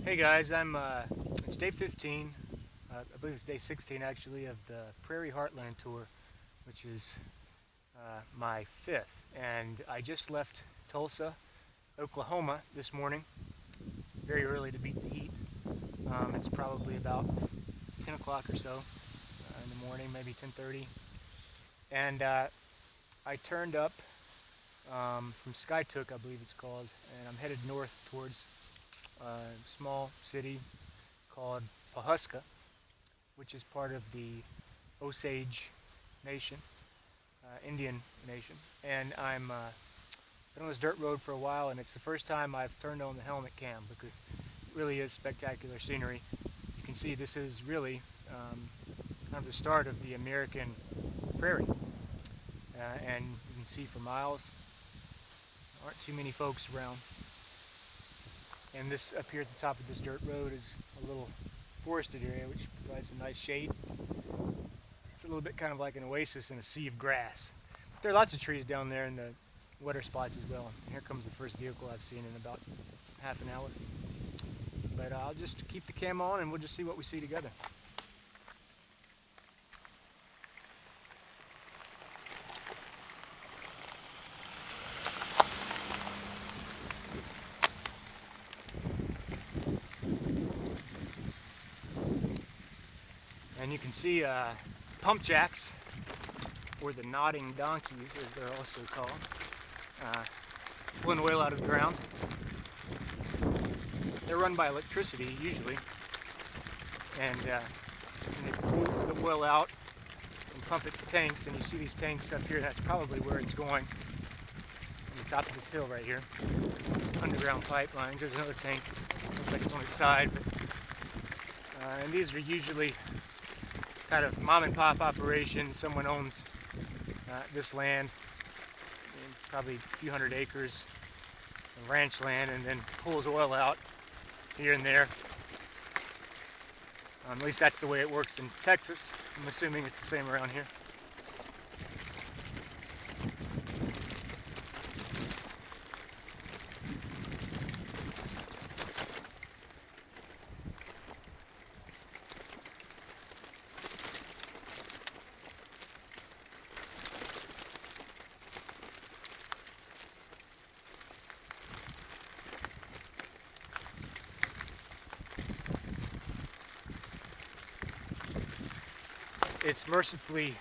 Hey guys, it's day 15, I believe it's day 16 actually, of the Prairie Heartland tour, which is my fifth. And I just left Tulsa, Oklahoma this morning, very early to beat the heat. It's probably about 10 o'clock or so in the morning, maybe 10:30. And I turned up from Skytook, I believe it's called, and I'm headed north towards a small city called Pawhuska, which is part of the Osage Nation, Indian Nation. And I'm been on this dirt road for a while, and it's the first time I've turned on the helmet cam because it really is spectacular scenery. You can see this is really kind of the start of the American prairie, and you can see for miles there aren't too many folks around. And this up here at the top of this dirt road is a little forested area which provides some nice shade. It's a little bit kind of like an oasis in a sea of grass. But there are lots of trees down there in the wetter spots as well. And here comes the first vehicle I've seen in about half an hour. But I'll just keep the cam on and we'll just see what we see together. And you can see pump jacks, or the nodding donkeys as they're also called, pulling oil out of the ground. They're run by electricity usually, and they pull the oil out and pump it to tanks, and you see these tanks up here. That's probably where it's going, on the top of this hill right here. Underground pipelines. There's another tank, looks like it's on its side, but, and these are usually kind of mom and pop operations. Someone owns this land, probably a few hundred acres of ranch land, and then pulls oil out here and there. At least that's the way it works in Texas. I'm assuming it's the same around here. It's mercifully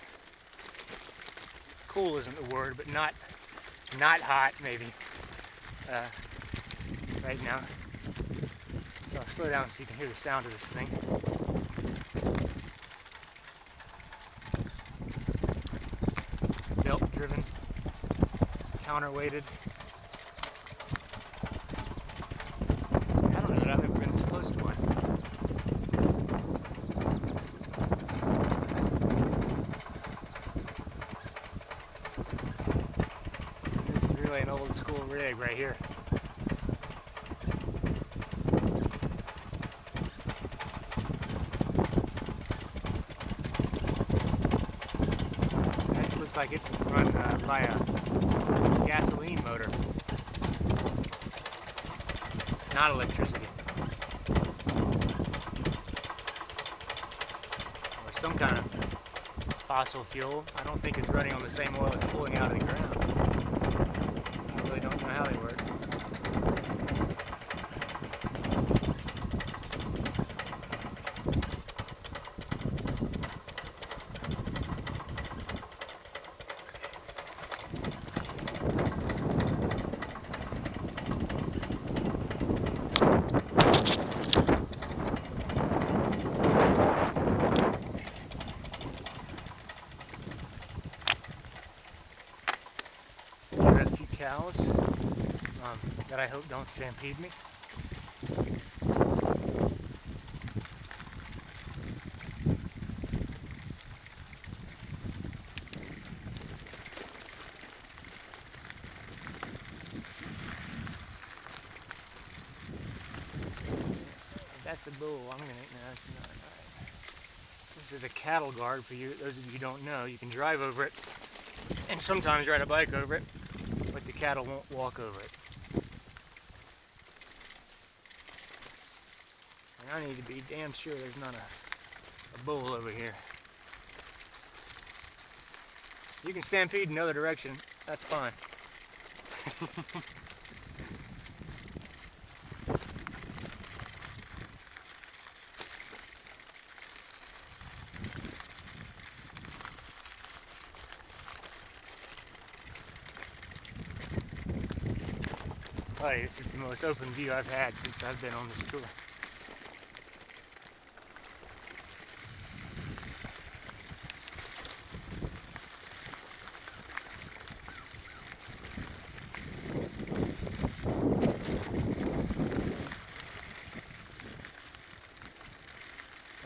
cool isn't the word, but not hot maybe right now. So I'll slow down so you can hear the sound of this thing. Belt driven, counterweighted. I don't know that I've ever been this close to one. Really an old school rig right here. This looks like it's run by a gasoline motor, not electricity, or some kind of fossil fuel. I don't think it's running on the same oil it's pulling out of the ground. I really don't know how they work. Got a few cows that I hope don't stampede me. That's a bull. I'm gonna. No, that's not right. This is a cattle guard for you. Those of you who don't know, you can drive over it and sometimes ride a bike over it, but the cattle won't walk over it. I need to be damn sure there's not a bull over here. You can stampede in the other direction. That's fine. Buddy, this is the most open view I've had since I've been on this tour.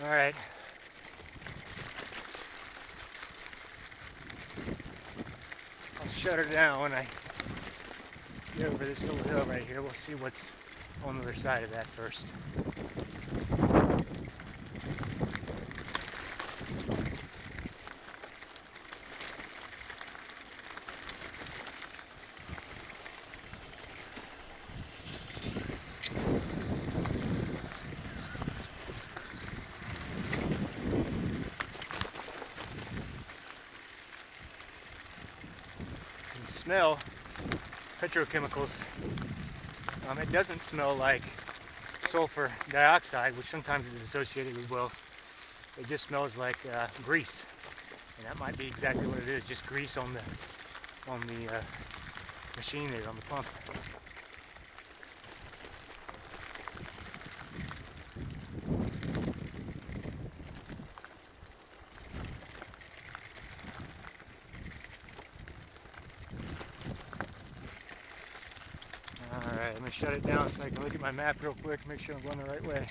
All right. I'll shut her down when I get over this little hill right here. We'll see what's on the other side of that first. You can smell petrochemicals. It doesn't smell like sulfur dioxide, which sometimes is associated with wells. It just smells like grease, and that might be exactly what it is, just grease on the machine there, on the pump. Alright, I'm going to shut it down so I can look at my map real quick, make sure I'm going the right way.